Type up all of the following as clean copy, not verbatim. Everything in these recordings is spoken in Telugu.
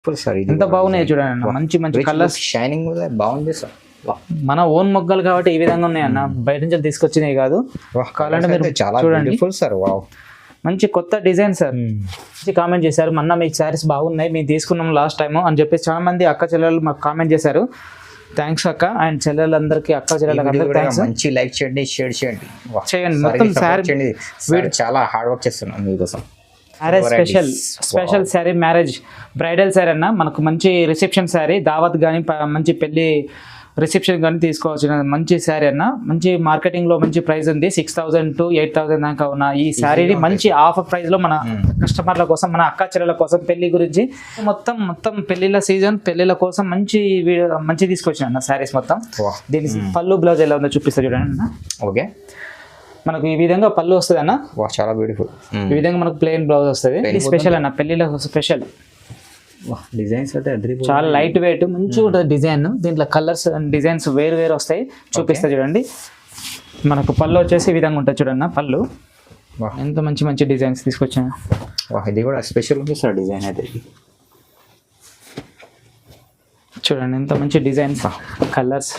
Beautiful sir. ఇది ఎంత బాగున్నాయి చూడండి అన్న, మంచి మంచి కలర్స్, షైనింగ్ బాగుంది సార్. మన ఓన్ మొగ్గలు కాబట్టి ఈ విధంగా ఉన్నాయి అన్న, బయట నుంచి తీసుకొచ్చినాయి కాదు. కావాలంటే మీరు చాలా బ్యూటిఫుల్ సార్. వావ్, మంచి కొత్త డిజైన్ సార్. మంచి కామెంట్ చేశారు, మొన్న మీకు శారీస్ బాగున్నాయి మేము తీసుకున్నాం లాస్ట్ టైం అని చెప్పేసి చాలా మంది అక్క చెల్లెలు మాకు కామెంట్ చేశారు. థ్యాంక్స్ అక్క అండ్ చెల్లెలందరికీ, అక్క చెల్లెలందరికీ థ్యాంక్స్. మంచి లైక్ చేయండి, షేర్ చేయండి, చేయండి. మొత్తం శారీ చాలా హార్డ్ వర్క్ చేస్తున్నాం మీకోసం. Marriage special sari, marriage bridal sari అన్న, మనకు మంచి రిసెప్షన్ శారీ, దావత్ కానీ మంచి పెళ్లి రిసెప్షన్ కానీ తీసుకోవాల్సిన మంచి శారీ అన్న. మంచి మార్కెటింగ్ లో మంచి ప్రైస్ ఉంది, 6,000 to 8,000 దాకా ఉన్న ఈ శారీని మంచి ఆఫర్ ప్రైస్ లో మన కస్టమర్ల కోసం, మన అక్క చెల్లెల కోసం, పెళ్లి గురించి మొత్తం పెళ్లిళ్ళ సీజన్, పెళ్లిళ్ళ కోసం మంచి తీసుకొచ్చిన అన్న శారీస్ మొత్తం. దీని పళ్ళు బ్లౌజ్ ఎలా ఉందో చూపిస్తా చూడండి అన్న. ఓకే, మనకు ఈ విధంగా పళ్ళు వస్తుంది అన్న, చాలా బ్యూటిఫుల్. ఈ విధంగా మనకు ప్లెయిన్ బ్లౌజ్ వస్తుంది. ఇది స్పెషల్ అన్న, పెళ్లిళ్ళ స్పెషల్. డిజైన్స్ అయితే చాలా లైట్ వెయిట్ మంచిగా ఉంటుంది డిజైన్. దీంట్లో కలర్స్ అండ్ డిజైన్స్ వేరు వస్తాయి, చూపిస్తా చూడండి. మనకు పళ్ళు వచ్చేసి ఈ విధంగా ఉంటుంది చూడన్న. పళ్ళు ఎంత మంచి డిజైన్స్ తీసుకొచ్చాను. ఇది కూడా స్పెషల్ ఉంది సార్ డిజైన్ అయితే. చూడండి ఎంత మంచి డిజైన్స్, కలర్స్.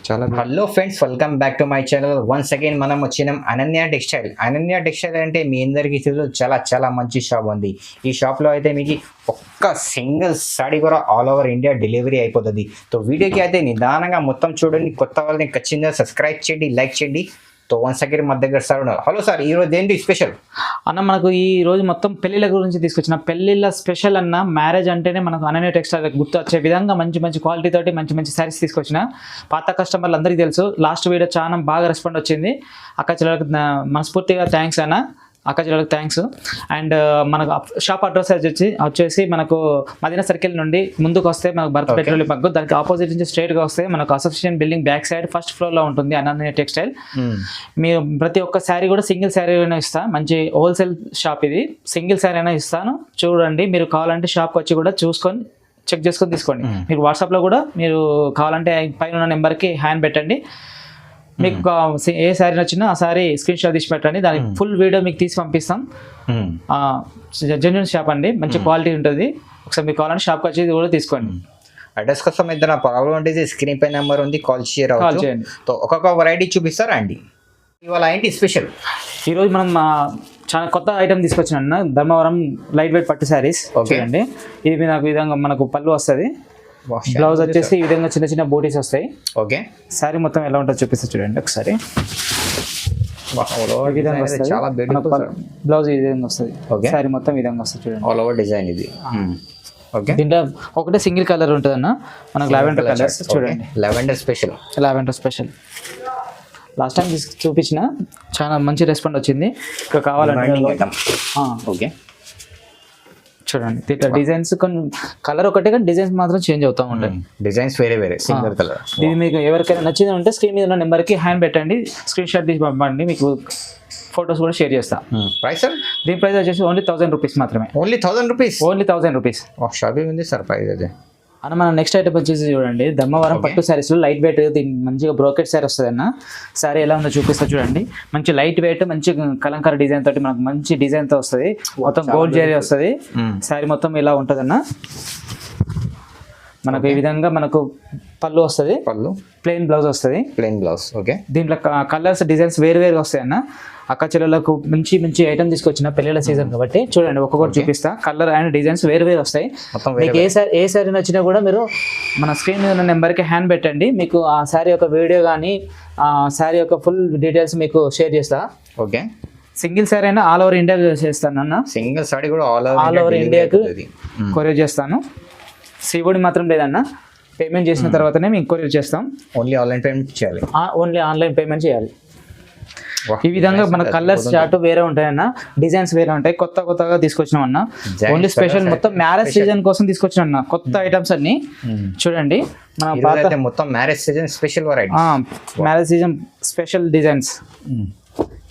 చాలా. Hello friends, welcome back to my channel. Once again మనం వచ్చినాం అనన్య టెక్స్టైల్. అనన్య టెక్స్టైల్ అంటే మీ అందరికీ తెలుసు, చాలా మంచి షాప్ ఉంది. ఈ షాప్లో అయితే మీకు ఒక్క సింగిల్ సారీ కూడా ఆల్ ఓవర్ ఇండియా డెలివరీ అయిపోతుంది. సో వీడియోకి అయితే నిదానంగా మొత్తం చూడండి. కొత్త వాళ్ళని ఖచ్చితంగా సబ్స్క్రైబ్ చేయండి, లైక్ చేయండి. సో వన్స్ అగైన్ మా దగ్గర సార్ ఉన్నారు. హలో సార్, ఈరోజు ఏంటి స్పెషల్ అన్న? మనకు ఈ రోజు మొత్తం పెళ్లిళ్ళ గురించి తీసుకొచ్చిన, పెళ్లిళ్ళ స్పెషల్ అన్న. మ్యారేజ్ అంటేనే మనకు అనన్య టెక్స్టైల్ గుర్తు వచ్చే విధంగా మంచి క్వాలిటీ తోటి మంచి శారీస్ తీసుకొచ్చిన. పాత కస్టమర్లు అందరికీ తెలుసు, లాస్ట్ వీడియో చాలా బాగా రెస్పాండ్ వచ్చింది. అక్క చెల్లెలకు మనస్ఫూర్తిగా థ్యాంక్స్ అన్న, అక్క చెల్లెలకు థ్యాంక్స్. అండ్ మనకు షాప్ అడ్రస్ వచ్చేసి మనకు మదీనా సర్కిల్ నుండి ముందుకు వస్తే మనకు భరత్ పెట్రోల్ బంక్, దానికి ఆపోజిట్ నుంచి స్ట్రైట్గా వస్తే మనకు association building back side first ఫ్లోర్లో ఉంటుంది అనన్య టెక్స్టైల్. మీరు ప్రతి ఒక్క శారీ కూడా సింగిల్ శారీ అయినా ఇస్తాను, మంచి హోల్సేల్ షాప్ ఇది. సింగిల్ శారీ అయినా ఇస్తాను, చూడండి. మీరు కావాలంటే షాప్కి వచ్చి కూడా చూసుకొని చెక్ చేసుకొని తీసుకోండి. మీకు వాట్సాప్లో కూడా మీరు కావాలంటే పైన ఉన్న నెంబర్కి హ్యాండ్ పెట్టండి. మీకు ఏ శారీ నచ్చినా ఆ శారీ స్క్రీన్ షాట్ తీసి పెట్టండి, దానికి ఫుల్ వీడియో మీకు తీసి పంపిస్తాం. జెన్యూన్ షాప్ అండి, మంచి క్వాలిటీ ఉంటుంది. ఒకసారి మీకు కావాలంటే షాప్కి వచ్చి కూడా తీసుకోండి. అడ్రస్ కోసం ఏదైనా ప్రాబ్లం అంటే స్క్రీన్ పై నెంబర్ ఉంది, కాల్ చేయండి. ఒక్కొక్క వెరైటీ చూపిస్తారా అండి? ఇవాళ ఏంటి స్పెషల్? ఈరోజు మనం చాలా కొత్త ఐటమ్ తీసుకొచ్చిన అన్న, ధర్మవరం లైట్ వెయిట్ పట్టు శారీస్. ఓకే అండి, ఇది నాకు విధంగా మనకు పళ్ళు వస్తుంది, బ్లౌజ్ వచ్చేసి ఈ విధంగా చిన్న బూటీస్ వస్తాయి. ఓకే, శారీ మొత్తం ఎలా ఉంటుందో చూపిస్తా చూడండి ఒకసారి. బ్లౌజ్ ఈ విధంగా వస్తుంది, శారీ మొత్తం ఈ విధంగా వస్తుంది చూడండి. ఆల్ ఓవర్ డిజైన్ ఇది. దీంట్లో ఒకటే సింగిల్ కలర్ ఉంటుంది అన్న, మనకు లావెండర్ కలర్స్ చూడండి. లావెండర్ స్పెషల్ లాస్ట్ టైం చూపించిన చాలా మంచి రెస్పాండ్ వచ్చింది. ఇంకా కావాలంటే ఓకే చూడండి. ఇట్లా డిజైన్స్ కొన్ని కలర్ ఒకటే కానీ డిజైన్స్ మాత్రం చేంజ్ అవుతూ ఉంటాయి. డిజైన్స్ వేరే సింగిల్ కలర్. ఇది మీకు ఎవరికైనా నచ్చింది ఉంటే స్క్రీన్ మీద ఉన్న నెంబర్కి హ్యాండ్ పెట్టండి, స్క్రీన్ షాట్ తీసి పంపండి, మీకు ఫొటోస్ కూడా షేర్ చేస్తా. Price sir? దీని ప్రైస్ వచ్చేసి ఓన్లీ 1000 రూపీస్ మాత్రమే. Only 1000 rupees. షాపింగ్ ఉంది సార్ ప్రైస్ అదే అన్న. మన నెక్స్ట్ ఐటమ్ వచ్చేసి చూడండి, ధర్మవరం పట్టు శారీస్లో లైట్ వెయిట్, దీనికి మంచిగా బ్రోకెట్ శారీ వస్తుంది అన్న. శారీ ఎలా ఉందో చూపిస్తా చూడండి. మంచి లైట్ వెయిట్, మంచి కలంకార డిజైన్ తోటి మనకు మంచి డిజైన్తో వస్తుంది. మొత్తం గోల్డ్ జరీ వస్తుంది. శారీ మొత్తం ఇలా ఉంటుంది అన్న. మనకు ఈ విధంగా మనకు పళ్ళు వస్తుంది, ప్లెయిన్ బ్లౌజ్ వస్తుంది. ఓకే, దీంట్లో కలర్స్ డిజైన్స్ వేరు వస్తాయి అన్న. అక్క చెల్లెలకు మంచి ఐటమ్ తీసుకొచ్చిన పెళ్లిళ్ళ సీజన్ కాబట్టి చూడండి, ఒక్కొక్కటి చూపిస్తా. కలర్ అండ్ డిజైన్స్ వేరు వస్తాయి. మీకు ఏ శారీ నచ్చినా కూడా మీరు మన స్క్రీన్ మీద ఉన్న నెంబర్కి హ్యాండ్ పెట్టండి, మీకు ఆ శారీ యొక్క వీడియో కానీ ఆ శారీ యొక్క ఫుల్ డీటెయిల్స్ మీకు షేర్ చేస్తా. ఓకే, సింగిల్ శారీ అయినా ఆల్ ఓవర్ ఇండియా చేస్తాను అన్న. సింగిల్ శారీ కూడా ఆల్ ఓవర్ ఇండియాకు కొరియర్ చేస్తాను. సిఓడి మాత్రం లేదన్న, పేమెంట్ చేసిన తర్వాతనే మేము కొరియర్ చేస్తాం. ఓన్లీ ఆన్లైన్ పేమెంట్ చేయాలి. ఈ విధంగా మన కలర్స్ చార్ట్ వేరే ఉంటాయన్న, డిజైన్స్ వేరే ఉంటాయి. కొత్తగా తీసుకొచ్చినాం అన్న. ఓన్లీ స్పెషల్ మొత్తం మ్యారేజ్ సీజన్ కోసం తీసుకొచ్చినాం అన్న కొత్త ఐటమ్స్ అన్ని. చూడండి మన మొత్తం marriage season special variety, marriage season special designs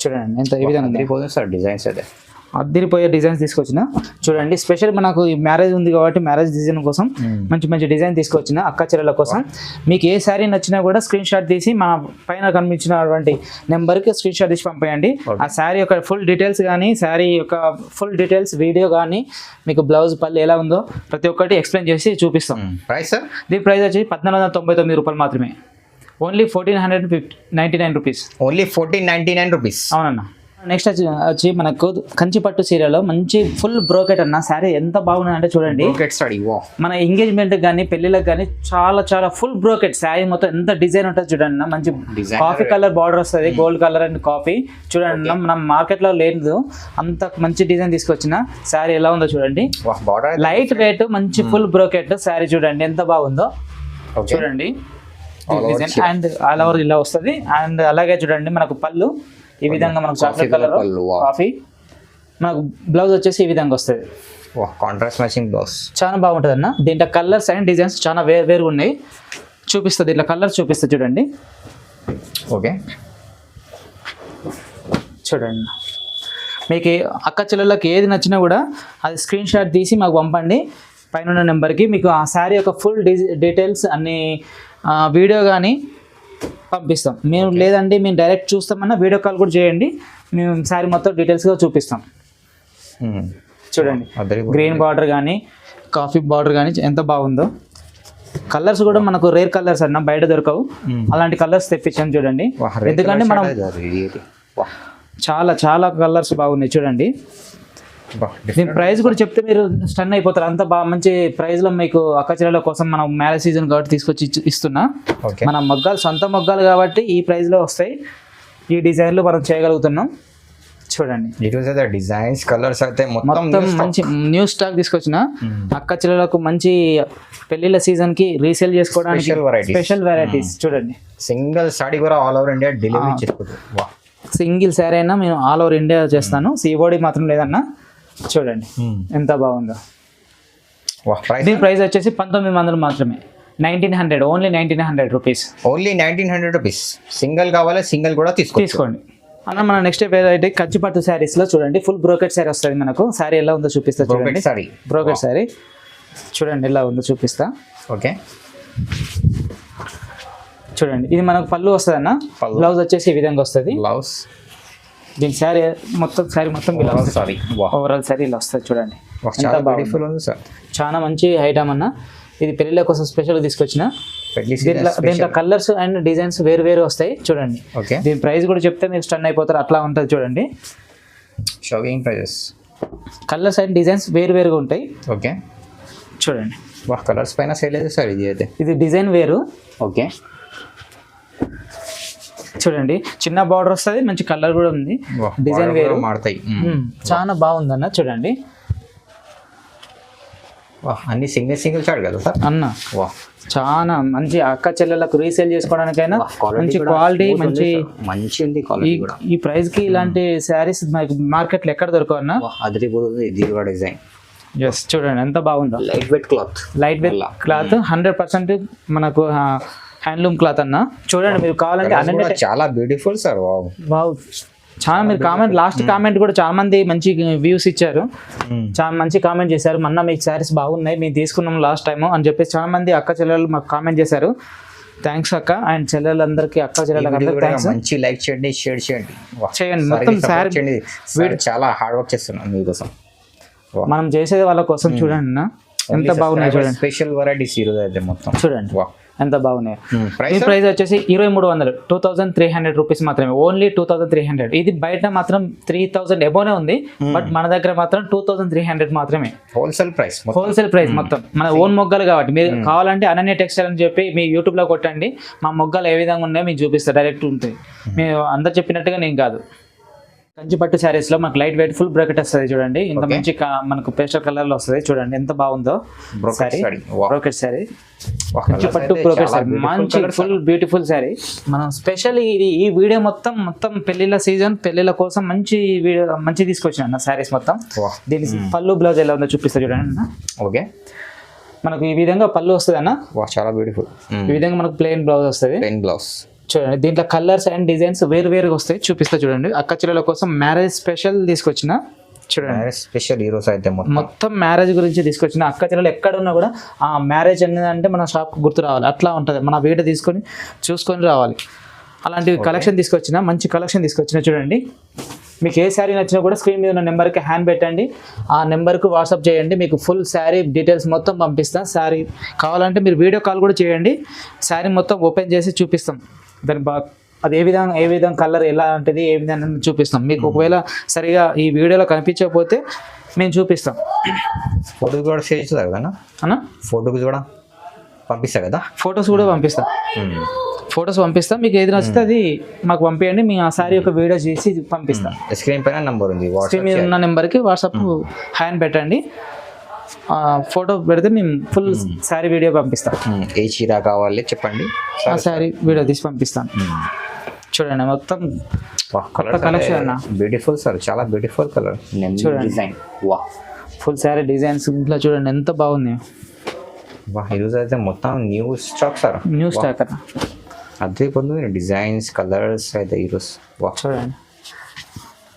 చూడండి ఎంత ఈ విధంగా సార్ డిజైన్స్ అయితే. అద్దరిపోయే డిజైన్స్ తీసుకొచ్చిన. చూడండి స్పెషల్ మనకు ఈ మ్యారేజ్ ఉంది కాబట్టి మ్యారేజ్ డిజైన్ కోసం మంచి మంచి డిజైన్ తీసుకొచ్చిన అక్క చెల్లెల కోసం. మీకు ఏ శారీ నచ్చినా కూడా స్క్రీన్ షాట్ తీసి మా పైన కనిపించినటువంటి నెంబర్కి స్క్రీన్ షాట్ తీసి పంపేయండి. ఆ శారీ యొక్క ఫుల్ డీటెయిల్స్ కానీ శారీ యొక్క ఫుల్ డీటెయిల్స్ వీడియో కానీ మీకు బ్లౌజ్ పళ్ళు ఎలా ఉందో ప్రతి ఒక్కటి ఎక్స్ప్లెయిన్ చేసి చూపిస్తాం. ప్రైస్ దీని ప్రైస్ వచ్చి 1499 రూపాయలు మాత్రమే. Only 1499 rupees. Only 1499 rupees. అవునన్నా. నెక్స్ట్ వచ్చి మనకు కంచిపట్టు చీరలో మంచి ఫుల్ బ్రోకెట్ అన్న శారీ ఎంత బాగున్నాయి అంటే చూడండి. మన ఎంగేజ్మెంట్ కానీ పెళ్లిలకు కానీ చాలా చాలా ఫుల్ బ్రోకెట్ శారీ మొత్తం ఎంత డిజైన్ ఉంటుంది చూడండి అన్న. మంచి కాఫీ కలర్ బార్డర్ వస్తుంది, గోల్డ్ కలర్ అండ్ కాఫీ. చూడండి అన్న మనం మార్కెట్లో లేదు అంత మంచి డిజైన్ తీసుకొచ్చిన శారీ ఎలా ఉందో చూడండి. లైట్ వెయిట్ మంచి ఫుల్ బ్రోకెట్ శారీ చూడండి ఎంత బాగుందో చూడండి. డిజైన్ అండ్ ఆల్ ఓవర్ ఇలా వస్తుంది. అండ్ అలాగే చూడండి మనకు పళ్ళు ఈ విధంగా మనకు చాక్లెట్ కలర్ కాఫీ. మనకు బ్లౌజ్ వచ్చేసి ఈ విధంగా వస్తుంది. కాంట్రాస్ట్ మ్యాచింగ్ బ్లౌజ్ చాలా బాగుంటుంది అన్న. దీంట్లో కలర్స్ అండ్ డిజైన్స్ చాలా వేరు ఉన్నాయి. చూపిస్తుంది ఇట్లా కలర్స్ చూపిస్తుంది చూడండి. ఓకే చూడండి మీకు అక్క చెల్లెళ్ళకి ఏది నచ్చినా కూడా అది స్క్రీన్ షాట్ తీసి మాకు పంపండి పైన నెంబర్కి. మీకు ఆ శారీ యొక్క ఫుల్ డీటెయిల్స్ అన్ని వీడియో కానీ పంపిస్తాం. మేము లేదండి మేము డైరెక్ట్ చూస్తామన్నా వీడియో కాల్ కూడా చేయండి, మేము శారీ మొత్తం డీటెయిల్స్గా చూపిస్తాం. చూడండి గ్రీన్ బార్డర్ కానీ కాఫీ బార్డర్ కానీ ఎంత బాగుందో. కలర్స్ కూడా మనకు రేర్ కలర్స్ అన్న బయట దొరకవు, అలాంటి కలర్స్ తెప్పించాం చూడండి. ఎందుకంటే మనం చాలా చాలా కలర్స్ బాగున్నాయి చూడండి. దీని ప్రైస్ కూడా చెప్తే మీరు స్టన్ అయిపోతారు, అంత బాగా మంచి ప్రైస్లో మీకు అక్క చెల్లెల కోసం మనం మ్యారేజ్ సీజన్ కాబట్టి తీసుకొచ్చి ఇస్తున్నా. మన మొగ్గాలు సొంత మొగ్గాలు కాబట్టి ఈ ప్రైస్లో వస్తాయి. ఈ డిజైన్లు మనం చేయగలుగుతున్నాం చూడండి. డిజైన్స్ కలర్స్ అయితే మొత్తం మంచి న్యూ స్టాక్ తీసుకొచ్చిన అక్క చెల్లెలకు మంచి పెళ్లిళ్ళ సీజన్ కి రీసేల్ చేసుకోవడానికి స్పెషల్ వెరైటీస్ చూడండి. సింగిల్ సారీ కూడా ఆల్ ఓవర్ ఇండియా డెలివరీ చేసుకుంటాం. సింగిల్ శారీ అయినా మేము ఆల్ ఓవర్ ఇండియా చేస్తాను, సిఓడి మాత్రం లేదన్నా. చూడండి ఎంత బాగుందో. దీని ప్రైస్ వచ్చేసి 1900 మాత్రమే. 1900 only 1900 rupees. Only 1900 rupees. Single కావాలి సింగిల్ కూడా తీసుకోండి అన్న. మన నెక్స్ట్ వెరైటీ కంచిపట్టు శారీస్ లో చూడండి ఫుల్ బ్రోకెట్ శారీ వస్తుంది మనకు. శారీ ఎలా ఉందో చూపిస్తా చూడండి. బ్రోకెట్ శారీ చూడండి ఎలా ఉందో చూపిస్తా. ఓకే చూడండి ఇది మనకు పళ్ళు వస్తుంది అన్న. బ్లౌజ్ వచ్చేసి ఈ విధంగా వస్తుంది. బ్లౌజ్ దీని శారీ మొత్తం ఓవరాల్ శారీ ఇలా వస్తుంది చూడండి. చాలా మంచి ఐటమ్ అన్న. ఇది పెళ్లిళ్ళ కోసం స్పెషల్ తీసుకొచ్చిన. దీంట్లో కలర్స్ అండ్ డిజైన్స్ వేరు వస్తాయి చూడండి. దీని ప్రైస్ కూడా చెప్తే మీరు స్టన్ అయిపోతారు, అట్లా ఉంటుంది చూడండి. Showing prices colours and designs వేరుగా ఉంటాయి. ఓకే చూడండి కలర్స్ పైన సేల్ అయితే సార్ ఇది అయితే ఇది డిజైన్ వేరు. ఓకే చూడండి చిన్న బార్డర్ వస్తుంది, మంచి కలర్ కూడా ఉంది, డిజైన్ వేరు మారుతాయి. చాలా బాగుంది అన్న చూడండి. అన్ని సింగిల్ షాట్ కదా సార్ అన్న. చాలా మంచి అక్క చెల్లెలకు రీసేల్ చేసుకోవడానికైనా మంచి క్వాలిటీ మంచి ఉంది. ఈ ప్రైస్ కి ఇలాంటి శారీస్ మార్కెట్లో ఎక్కడ దొరకవు అన్న. డిజైన్ చూడండి ఎంత బాగుందో. లైట్ వెయిట్ క్లాత్ 100% మనకు హ్యాండ్లూమ్ క్లాత్ అన్న. చూడండి మీరు కావాలంటే చాలా బ్యూటిఫుల్ సార్. చాలా మీరు కామెంట్ లాస్ట్ కామెంట్ కూడా చాలా మంది మంచి వ్యూస్ ఇచ్చారు, చాలా మంచి కామెంట్ చేశారు. మొన్న మీకు శారీస్ బాగున్నాయి మేము తీసుకున్నాం లాస్ట్ టైం అని చెప్పేసి చాలా మంది అక్క చెల్లెలు మాకు కామెంట్ చేశారు. థ్యాంక్స్ అక్క అండ్ చెల్లెలందరికీ అక్క చెల్లెలందరికీ థ్యాంక్స్. మంచి లైక్ చేయండి, షేర్ చేయండి మొత్తం శారీ చాలా హార్డ్ వర్క్ చేస్తున్నాం మీకోసం. మనం చేసేది వాళ్ళ కోసం చూడండి అన్న ఎంత బాగున్నాయి చూడండి. స్పెషల్ వెరైటీస్ ఈరోజు అయితే మొత్తం చూడండి ఎంత బాగున్నాయి. ఈ ప్రైస్ వచ్చేసి 2300 2300 రూపీస్ మాత్రమే. ఓన్లీ 2300. ఇది బయట మాత్రం 3000 ఎబోనే ఉంది, బట్ మన దగ్గర మాత్రం 2300 మాత్రమే. హోల్సేల్ ప్రైస్ మొత్తం మన ఓన్ మొగ్గలు కాబట్టి మీరు కావాలంటే అనన్య టెక్స్టైల్ అని చెప్పి మీ యూట్యూబ్ లో కొట్టండి, మా మొగ్గలు ఏ విధంగా ఉన్నాయో మీకు చూపిస్తారు, డైరెక్ట్ ఉంటాయి. మీరు అందరు చెప్పినట్టుగా నేను కాదు. కంచిపట్టు శారీస్ లో మనకు లైట్ వెయిట్ ఫుల్ బ్రాకెట్ వస్తుంది చూడండి. ఇంత మంచి మనకు పేస్టల్ కలర్ లో వస్తుంది చూడండి ఎంత బాగుందో. బ్రోకెట్ శారీ కంచిపట్టు బ్రోకెట్ శారీ మంచి ఫుల్ బ్యూటిఫుల్ శారీ. మనం స్పెషల్ ఈ వీడియో మొత్తం పెళ్లిళ్ళ సీజన్ పెళ్లిళ్ళ కోసం మంచి తీసుకొచ్చిన అన్న శారీస్ మొత్తం. దీని పళ్ళు బ్లౌజ్ ఎలా ఉందో చూపిస్తా చూడండి అన్న. ఓకే మనకు ఈ విధంగా పళ్ళు వస్తుంది అన్న. చాలా బ్యూటిఫుల్. ఈ విధంగా మనకు ప్లెయిన్ బ్లౌజ్ వస్తుంది. చూడండి దీంట్లో కలర్స్ అండ్ డిజైన్స్ వేరుగా వస్తాయి చూపిస్తా చూడండి. అక్క చెల్లెల కోసం మ్యారేజ్ స్పెషల్ తీసుకొచ్చిన. చూడండి స్పెషల్ ఈరోజు అయితే మొత్తం మ్యారేజ్ గురించి తీసుకొచ్చిన అక్క చెల్లెలు ఎక్కడ ఉన్నా కూడా ఆ మ్యారేజ్ అనేది మన షాప్ గుర్తు రావాలి, అట్లా ఉంటుంది. మన వీడియో తీసుకొని చూసుకొని రావాలి. అలాంటి కలెక్షన్ తీసుకొచ్చిన, మంచి కలెక్షన్ తీసుకొచ్చిన. చూడండి, మీకు ఏ శారీ నచ్చినా కూడా స్క్రీన్ మీద ఉన్న నెంబర్కి హ్యాండ్ పెట్టండి, ఆ నెంబర్కు వాట్సాప్ చేయండి, మీకు ఫుల్ శారీ డీటెయిల్స్ మొత్తం పంపిస్తాం. శారీ కావాలంటే మీరు వీడియో కాల్ కూడా చేయండి, శారీ మొత్తం ఓపెన్ చేసి చూపిస్తాం. దాని అది ఏ విధంగా కలర్ ఎలా ఉంటుంది ఏ విధంగా చూపిస్తాం. మీకు ఒకవేళ సరిగా ఈ వీడియోలో కనిపించకపోతే మేము చూపిస్తాం. ఫోటోస్ కూడా షేర్ చేస్తారు కదా అన్న, ఫోటోస్ కూడా పంపిస్తా కదా, ఫొటోస్ కూడా పంపిస్తాం. ఫొటోస్ పంపిస్తాం, మీకు ఏది నచ్చితే అది మాకు పంపించండి, మేము ఆ శారీ యొక్క వీడియో చేసి పంపిస్తాం. స్క్రీన్ పైన నెంబర్ ఉంది, స్క్రీన్ మీద ఉన్న నెంబర్కి వాట్సాప్ హ్యాండ్ పెట్టండి, ఫోటో పెడితే మేము ఫుల్ శారీ వీడియో పంపిస్తాం. ఏ చీర కావాలి చెప్పండి, ఆ శారీ వీడియో తీసి పంపిస్తాం. చూడండి మొత్తం కొత్త కలెక్షన్ అన్న, బ్యూటిఫుల్ సార్, చాలా బ్యూటిఫుల్ కలర్. చూడండి డిజైన్ వా, ఫుల్ శారీ డిజైన్స్ ఇట్లా చూడండి ఎంత బాగుంది. వా, ఈరోజు అయితే మొత్తం new stock sir, new stock అన్న. అదే పొంది డిజైన్స్ కలర్స్ అయితే ఈరోజు. వా చూడండి,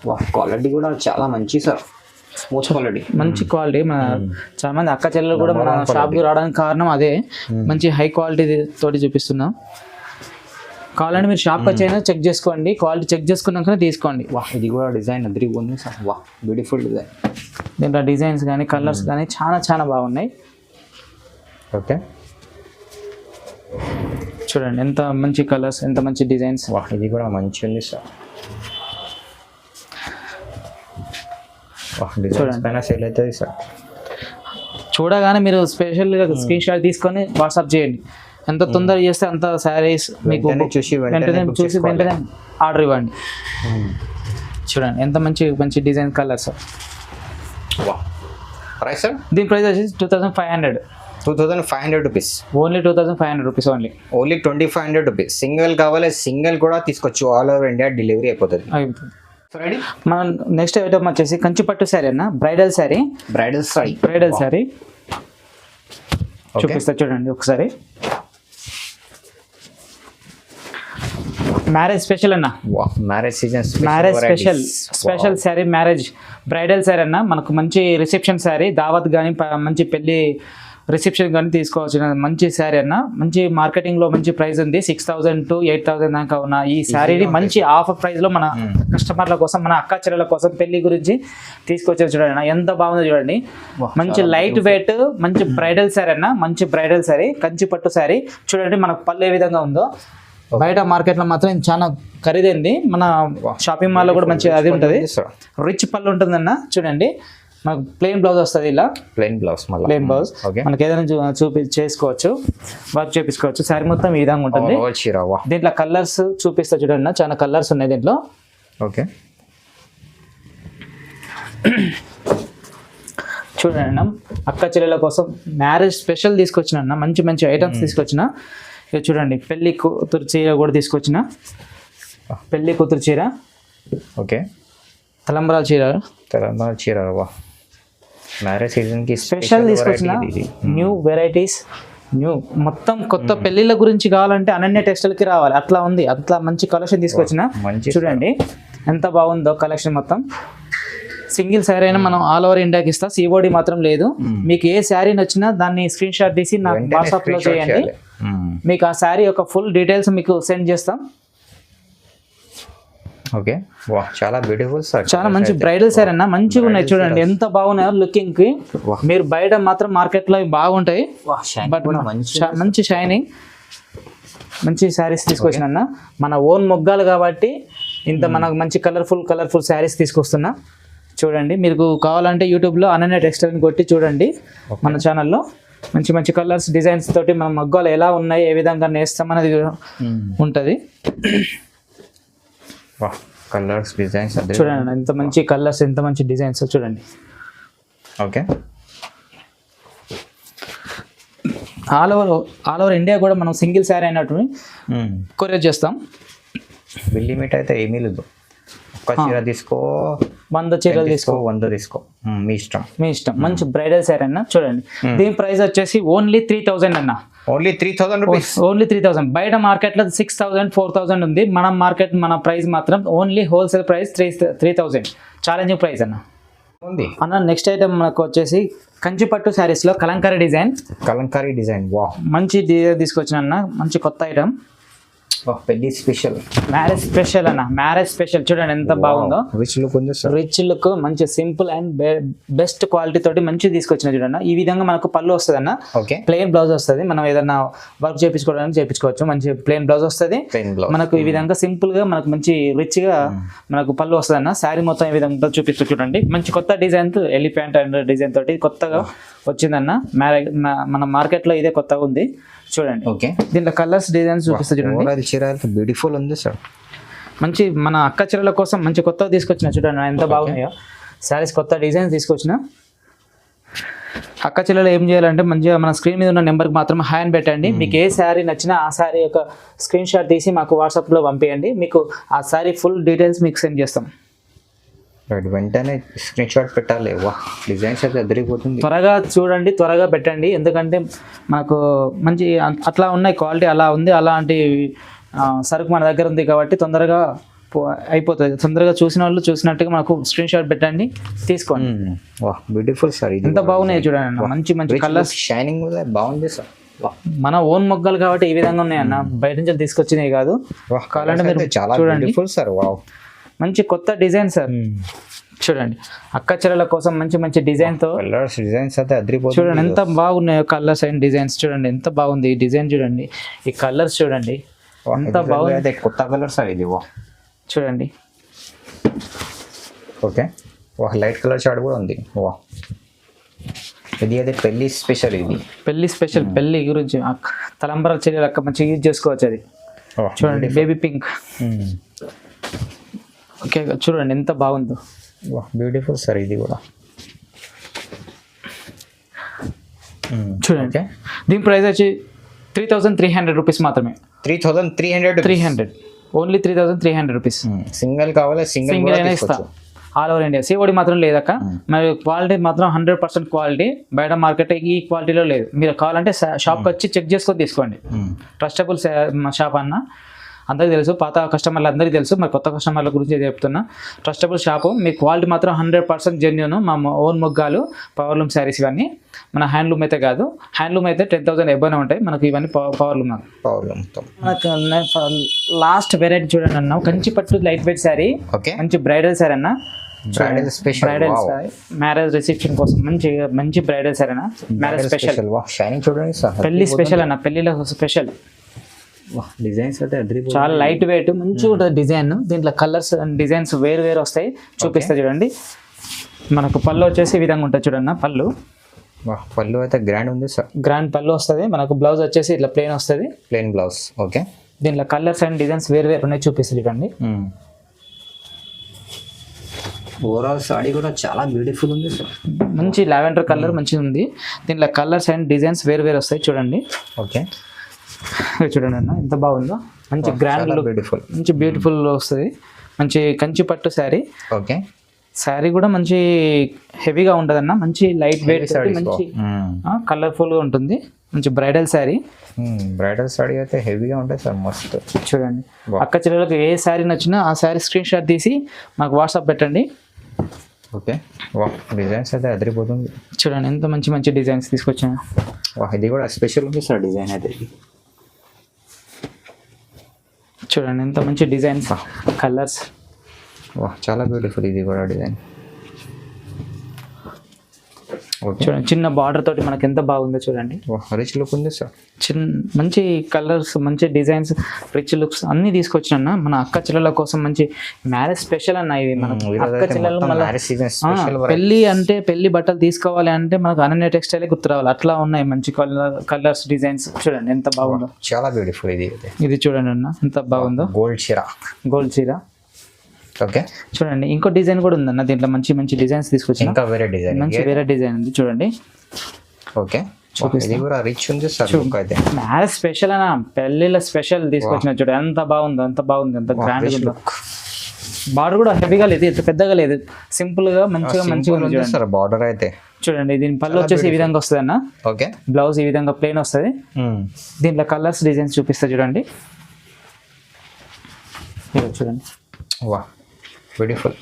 వా, క్వాలిటీ కూడా చాలా మంచి సార్, స్మూత్ క్వాలిటీ, మంచి క్వాలిటీ. మన చాలా మంది అక్క చెల్లెలు కూడా మన షాప్కి రావడానికి కారణం అదే, మంచి హై క్వాలిటీ తోటి చూపిస్తున్నాం. కావాలంటే మీరు షాప్కి వచ్చైనా చెక్ చేసుకోండి, క్వాలిటీ చెక్ చేసుకున్నాకనే తీసుకోండి. వా, ఇది కూడా డిజైన్ అదిరిగా ఉంది సార్. వా, బ్యూటిఫుల్ డిజైన్. దీంట్లో డిజైన్స్ కానీ కలర్స్ కానీ చాలా బాగున్నాయి. ఓకే, చూడండి ఎంత మంచి కలర్స్, ఎంత మంచి డిజైన్స్. వా, ఇది కూడా మంచి ఉంది సార్. వా, డిజైన్స్ పైన సేల్ అవుతుంది సార్. చూడగానే మీరు స్పెషల్గా స్క్రీన్ షాట్ తీసుకొని వాట్సాప్ చేయండి. ఎంత తొందరగా చేస్తే అంత శారీస్ మీకు చూసి వెంటనే ఆర్డర్ ఇవ్వండి. చూడండి ఎంత మంచి డిజైన్ కలర్స్. ప్రైస్ సార్, దీని ప్రైస్ వచ్చేసి 2500. 2500 rupees, only 2500 rupees, only 2500 rupees. Single కావాలి సింగిల్ కూడా తీసుకోవచ్చు, ఆల్ ఓవర్ ఇండియా డెలివరీ అయిపోతుంది. మన నెక్స్ట్ ఐటమ్ వచ్చేసి కంచిపట్టు శారీ అన్న, బ్రైడల్ శారీ. బ్రైడల్ శారీ చూపిస్తా చూడండి ఒకసారి. మ్యారేజ్ స్పెషల్ అన్న, marriage season marriage special sari, marriage bridal sari అన్న. మనకు మంచి రిసెప్షన్ శారీ, దావత్ కానీ మంచి పెళ్లి రిసెప్షన్ కానీ తీసుకోవచ్చు మంచి శారీ అన్న. మంచి మార్కెటింగ్లో మంచి ప్రైస్ ఉంది, 6000 to 8000 దాకా ఉన్న ఈ శారీని మంచి ఆఫర్ ప్రైస్లో మన కస్టమర్ల కోసం, మన అక్క చెల్లెల కోసం పెళ్లి గురించి తీసుకొచ్చారు. చూడండి ఎంత బాగుందో చూడండి, మంచి లైట్ వెయిట్ మంచి బ్రైడల్ శారీ అన్న, మంచి బ్రైడల్ శారీ, కంచి పట్టు శారీ. చూడండి మనకు పళ్ళు ఏ విధంగా ఉందో, బయట మార్కెట్లో మాత్రం చాలా ఖరీదైంది, మన షాపింగ్ మాల్లో కూడా మంచి అది ఉంటుంది, రిచ్ పళ్ళు ఉంటుందన్న. చూడండి మనకు ప్లెయిన్ బ్లౌజ్ వస్తుంది, ఇలా ప్లెయిన్ బ్లౌజ్ మనకి ఏదైనా చేసుకోవచ్చు, వర్క్ చేపించుకోవచ్చు. శారీ మొత్తం ఈ విధంగా ఉంటుంది. దీంట్లో కలర్స్ చూపిస్తా చూడండి, చాలా కలర్స్ ఉన్నాయి దీంట్లో. ఓకే, చూడండి అన్న, అక్క చెల్లెల కోసం మ్యారేజ్ స్పెషల్ తీసుకొచ్చిన అన్న, మంచి ఐటమ్స్ తీసుకొచ్చిన. ఇక చూడండి పెళ్లి కూతురు చీర కూడా తీసుకొచ్చిన, పెళ్లి కూతురు చీర. ఓకే, తలంబ్రాల చీర మ్యారేజ్ సీజన్ కి స్పెషల్ తీసుకొచ్చిన. న్యూ వెరైటీస్, న్యూ మొత్తం కొత్త పెళ్లిళ్ళ గురించి కావాలంటే అనన్య టెక్స్టైల్ కి రావాలి, అట్లా ఉంది, అట్లా మంచి కలెక్షన్ తీసుకొచ్చిన. చూడండి ఎంత బాగుందో కలెక్షన్ మొత్తం. సింగిల్ శారీ అయినా మనం ఆల్ ఓవర్ ఇండియాకి ఇస్తాం, COD మాత్రం లేదు. మీకు ఏ శారీ నచ్చినా దాన్ని స్క్రీన్ షాట్ తీసి నాకు వాట్సాప్లో చేయండి, మీకు ఆ శారీ యొక్క ఫుల్ డీటెయిల్స్ మీకు సెండ్ చేస్తాం. ఓకే, చాలా బ్యూటిఫుల్ సార్, చాలా మంచి బ్రైడల్ శారీ అన్న, మంచిగా ఉన్నాయి. చూడండి ఎంత బాగున్నాయో లుకింగ్ కి. మీరు బయట మాత్రం మార్కెట్లో బాగుంటాయి, బట్ మంచి షైనింగ్ మంచి శారీస్ తీసుకొచ్చిన అన్న. మన ఓన్ మొగ్గాలు కాబట్టి ఇంత మనకు మంచి కలర్ఫుల్ శారీస్ తీసుకొస్తున్నా. చూడండి మీకు కావాలంటే యూట్యూబ్లో అనన్య టెక్స్టైల్ కొట్టి చూడండి, మన ఛానల్లో మంచి కలర్స్ డిజైన్స్ తోటి మన మగ్గాలు ఎలా ఉన్నాయి, ఏ విధంగా నేస్తామనేది ఉంటుంది. కలర్స్ డిజైన్స్ చూడండి ఎంత మంచి కలర్స్, ఎంత మంచి డిజైన్స్ చూడండి. ఓకే, ఆల్ ఓవర్ ఇండియా కూడా మనం సింగిల్ శారీ అయినట్టు కొరియర్ చేస్తాం. బిల్ లిమిట్ అయితే ఏమీ లేదు, ఒక్క చీర తీసుకో, 100 చీరలు తీసుకో, 100 తీసుకో, మీ ఇష్టం. మంచి బ్రైడల్ శారీ అన్న. చూడండి దీని ప్రైస్ వచ్చేసి ఓన్లీ 3000 అన్న, ఓన్లీ 3000 రూపీస్, ఓన్లీ 3000. బయట మార్కెట్లో 6000 4000 ఉంది, మన ప్రైస్ మాత్రం only wholesale price 3000. Challenging price అన్న. ఉంది అన్న నెక్స్ట్ ఐటమ్ మనకు వచ్చేసి కంచిపట్టు శారీస్లో కలంకారీ డిజైన్. కలంకారీ డిజైన్. వా, మంచి డిజైన్ తీసుకొచ్చిన అన్న, మంచి కొత్త ఐటమ్. పెళ్లి స్పెషల్, మ్యారేజ్ స్పెషల్ అన్న, మ్యారేజ్ స్పెషల్. చూడండి ఎంత బాగుందో, రిచ్ లుక్ ఉంది సార్. రిచ్ లుక్, మంచి సింపుల్ అండ్ బెస్ట్ క్వాలిటీ తోటి మంచి తీసుకొచ్చిన చూడన్న. ఈ విధంగా మనకు పళ్ళు వస్తుంది అన్న, ఓకే. ప్లెయిన్ బ్లౌజ్ వస్తుంది. మనం ఏదైనా వర్క్ చేయించుకోవడానికి చేయించుకోవచ్చు. మంచి ప్లెయిన్ బ్లౌజ్ వస్తుంది మనకు. ఈ విధంగా సింపుల్ గా మనకు మంచి రిచ్ గా మనకు పళ్ళు వస్తుంది అన్న. శారీ మొత్తం ఈ విధంగా చూపిస్తూ చూడండి. మంచి కొత్త డిజైన్, ఎలిఫెంట్ అండ్ డిజైన్ తోటి కొత్తగా వచ్చిందన్న. మన మార్కెట్ లో ఇదే కొత్తగా ఉంది చూడండి. ఓకే, దీంట్లో కలర్స్ డిజైన్స్ చూపిస్తా చూడండి. చీర బ్యూటిఫుల్ ఉంది సార్. మంచి మన అక్క చీరల కోసం మంచి కొత్తగా తీసుకొచ్చిన చూడండి ఎంత బాగున్నాయో శారీస్. కొత్త డిజైన్స్ తీసుకొచ్చిన. అక్క చీరలో ఏం చేయాలంటే మంచిగా మన స్క్రీన్ మీద ఉన్న నెంబర్కి మాత్రం హ్యాండ్ పెట్టండి. మీకు ఏ శారీ నచ్చినా ఆ శారీ యొక్క స్క్రీన్ షాట్ తీసి మాకు వాట్సాప్లో పంపించండి. మీకు ఆ శారీ ఫుల్ డీటెయిల్స్ మీకు సెండ్ చేస్తాం. వెంటనే స్క్రీన్ షాట్ పెట్టాలి. వా, డిజైన్స్ అయితే అదిరిపోతుంది. త్వరగా చూడండి, త్వరగా పెట్టండి. ఎందుకంటే మనకు మంచి అట్లా ఉన్నాయి క్వాలిటీ, అలా ఉంది. అలాంటి సరుకు మన దగ్గర ఉంది కాబట్టి తొందరగా అయిపోతుంది. తొందరగా చూసిన వాళ్ళు చూసినట్టుగా మనకు స్క్రీన్ షాట్ పెట్టండి, తీసుకోండి. వా, బ్యూటిఫుల్ సార్. ఎంత బాగున్నాయి చూడండి. మంచి మంచి కలర్స్, షైనింగ్ బాగుంది సార్. మన ఓన్ మొగ్గలు కాబట్టి ఈ విధంగా ఉన్నాయన్న, బయట నుంచి తీసుకొచ్చినవి కాదు. కావాలంటే మీరు చాలా బ్యూటిఫుల్ సార్. వావ్, మంచి కొత్త డిజైన్ సార్. చూడండి అక్క చీరల కోసం మంచి మంచి డిజైన్ తో కలర్స్, డిజైన్స్ అయితే అదిరిపోతుంది. చూడండి ఎంత బాగున్నాయో కలర్స్ అండ్ డిజైన్స్. చూడండి ఎంత బాగుంది ఈ డిజైన్. చూడండి ఈ కలర్స్ చూడండి ఎంత బాగుంది. కొత్త కలర్స్ ఇది. వా, చూడండి. ఓకే, వా, లైట్ కలర్ షార్ట్ కూడా ఉంది. వా, ఇది అయితే పెళ్లి స్పెషల్. ఇది పెళ్లి స్పెషల్, పెళ్లి గురించి తలంబరాల చీరలు అక్క మంచిగా యూజ్ చేసుకోవచ్చు. అది చూడండి బేబీ పింక్. ఓకే, చూడండి ఎంత బాగుందో. బ్యూటిఫుల్ సార్ ఇది కూడా. చూడండి దీని ప్రైస్ వచ్చి 3300 రూపీస్ మాత్రమే. 3300 ఓన్లీ 3300 రూపీస్. సింగిల్ కావాలి, సింగిల్ అయినా ఇస్తా. All over India. సిఓడి మాత్రం లేదక్క. మరి క్వాలిటీ మాత్రం 100% క్వాలిటీ. బయట మార్కెట్ ఈ క్వాలిటీలో లేదు. మీరు కావాలంటే షాప్కి వచ్చి చెక్ చేసుకొని తీసుకోండి. ట్రస్టబుల్ షాప్ అన్న, అందరికీ తెలుసు. పాత కస్టమర్లు అందరికీ తెలుసు, మరి కొత్త కస్టమర్ల గురించి చెప్తున్నా. Trustable shop. మీ క్వాలిటీ మాత్రం 100% జెన్యూన్. మా ఓన్ మొగ్గాలు, పవర్లూమ్ శారీస్ ఇవన్నీ. మన హ్యాండ్లూమ్ అయితే కాదు. హ్యాండ్లూమ్ అయితే 10,000 ఎబ్బోనే ఉంటాయి మనకు. ఇవన్నీ పవర్లూమ్. మనకు లాస్ట్ వెరైటీ చూడండి అన్న, కంచిపట్టు లైట్ వెయిట్ శారీ. మంచి బ్రైడల్ శారీ అన్న. బ్రైడల్ శారీ, మ్యారేజ్ రిసెప్షన్ కోసం మంచి బ్రైడల్ శారీ అన్న. మ్యారేజ్ స్పెషల్, పెళ్లి స్పెషల్ అన్న, పెళ్లిలో స్పెషల్. డిజైన్స్ అయితే చాలా లైట్ వెయిట్, మంచిగా ఉంటుంది డిజైన్. దీంట్లో కలర్స్ అండ్ డిజైన్స్ వేరు వేరు వస్తాయి. చూపిస్తా చూడండి. మనకు పళ్ళు వచ్చేసి ఈ విధంగా ఉంటుంది చూడన్న. పళ్ళు అయితే గ్రాండ్ ఉంది సార్. గ్రాండ్ పళ్ళు వస్తుంది మనకు. బ్లౌజ్ వచ్చేసి ఇట్లా ప్లెయిన్ వస్తుంది, ప్లెయిన్ బ్లౌజ్. ఓకే, దీంట్లో కలర్స్ అండ్ డిజైన్స్ వేరు వేరు ఉన్నాయి. చూపిస్తుంది చూడండి. ఓవరాల్ సారీ కూడా చాలా బ్యూటిఫుల్ ఉంది సార్. మంచి లావెండర్ కలర్ మంచిగా ఉంది. దీంట్లో కలర్స్ అండ్ డిజైన్స్ వేరు వేరు వస్తాయి చూడండి. ఓకే, చూడండి అన్న ఎంత బాగుందో. మంచి గ్రాండ్ బ్యూటిఫుల్, మంచి బ్యూటిఫుల్ వస్తుంది. మంచి కంచి పట్టు శారీ. ఓకే, శారీ కూడా మంచి హెవీగా ఉంటుంది అన్న. మంచి లైట్ వెయిట్, మంచి కలర్ఫుల్గా ఉంటుంది. మంచి బ్రైడల్ శారీ. బ్రైడల్ శారీ అయితే హెవీగా ఉంటుంది సార్. మస్త్. చూడండి అక్క చెల్లెలకు ఏ శారీ నచ్చినా ఆ శారీ స్క్రీన్ షాట్ తీసి మాకు వాట్సాప్ పెట్టండి. ఓకే, వా, డిజైన్స్ అయితే అదిరిపోతుంది. చూడండి ఎంత మంచి మంచి డిజైన్స్ తీసుకొచ్చాను. వా, ఇది కూడా స్పెషల్ ఉంది సార్ డిజైన్ అయితే. చూడండి ఎంత మంచి డిజైన్స్, కలర్స్. వా, చాలా బ్యూటిఫుల్ ఇది కూడా డిజైన్. చూడండి చిన్న బార్డర్ తోటి మనకి ఎంత బాగుందో చూడండి. రిచ్ లుక్ ఉంది సార్. మంచి కలర్స్, మంచి డిజైన్స్, రిచ్ లుక్స్ అన్ని తీసుకొచ్చిన మన అక్క చెల్లెల కోసం. మంచి మ్యారేజ్ స్పెషల్ అన్న ఇది. మనం అక్క చెల్లెలు పెళ్లి అంటే పెళ్లి బట్టలు తీసుకోవాలి అంటే మనకు అనన్య టెక్స్టైల్ గుర్తు రావాలి. అట్లా ఉన్నాయి మంచి కలర్స్, డిజైన్స్. చూడండి ఎంత బాగుందో. చాలా బ్యూటిఫుల్ ఇది. ఇది చూడండి అన్న ఎంత బాగుందో. గోల్డ్ చీర. గోల్డ్ చీర. ఓకే, చూడండి ఇంకో డిజైన్ కూడా ఉందన్న. దీంట్లో మంచి మంచి డిజైన్స్ తీసుకొచ్చిన. ఇంకా వేరే డిజైన్, మంచి వేరే డిజైన్ ఉంది చూడండి. ఓకే, ఇది కూడా రిచ్ ఉంది సార్. మ్యారేజ్ స్పెషల్ అన్న, పెళ్లిళ్ళ స్పెషల్ తీసుకొచ్చిన. చూడండి ఎంత బాగుందో, ఎంత బాగుంది, ఎంత గ్రాండ్ ఉందో. బార్డర్ కూడా హెవీగా లేదు, ఇంత పెద్దగా లేదు. సింపుల్ గా మంచిగా ఉంది సార్ బార్డర్ అయితే. చూడండి దీని పళ్ళు వచ్చేసి ఈ విధంగా వస్తుంది అన్న. ఓకే, బ్లౌజ్ ఈ విధంగా ప్లెయిన్ వస్తుంది. దీంట్లో కలర్స్, డిజైన్స్ చూపిస్తా చూడండి. చూడండి వా, బ్యూటిఫుల్.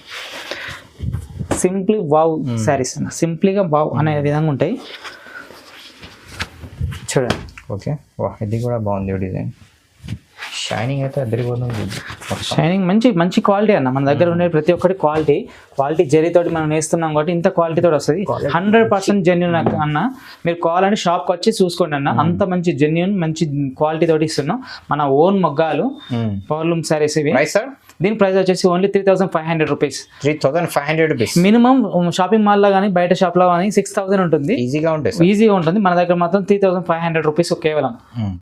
సింప్లీ వావ్ శారీస్ అన్న, సింప్లీగా వావ్ అనే విధంగా ఉంటాయి. చూడండి ఓకే, వా ఇది కూడా బాగుంది డిజైన్. షైనింగ్ అయితే అదిరిపోతుంది. షైనింగ్ మంచి మంచి క్వాలిటీ అన్న. మన దగ్గర ఉండే ప్రతి ఒక్కటి క్వాలిటీ జరీతోటి మనం వేస్తున్నాం కాబట్టి ఇంత క్వాలిటీతో వస్తుంది. 100% జెన్యున్ అన్న. మీరు కావాలంటే షాప్కి వచ్చి చూసుకోండి అన్న, అంత మంచి జెన్యున్ మంచి క్వాలిటీ తోటి ఇస్తున్నాం. మన ఓన్ మొగ్గాలు పవర్లూమ్ సారీస్ ఇవి. దీని ప్రైస్ వచ్చేసి only 3,500 rupees. 3,500 rupees. Minimum shopping మాల్లో కానీ బయట షాప్లో కానీ 6,000 ఉంటుంది. ఈజీగా ఉంటుంది. మన దగ్గర మాత్రం 3,500 రూపీస్ కేవలం.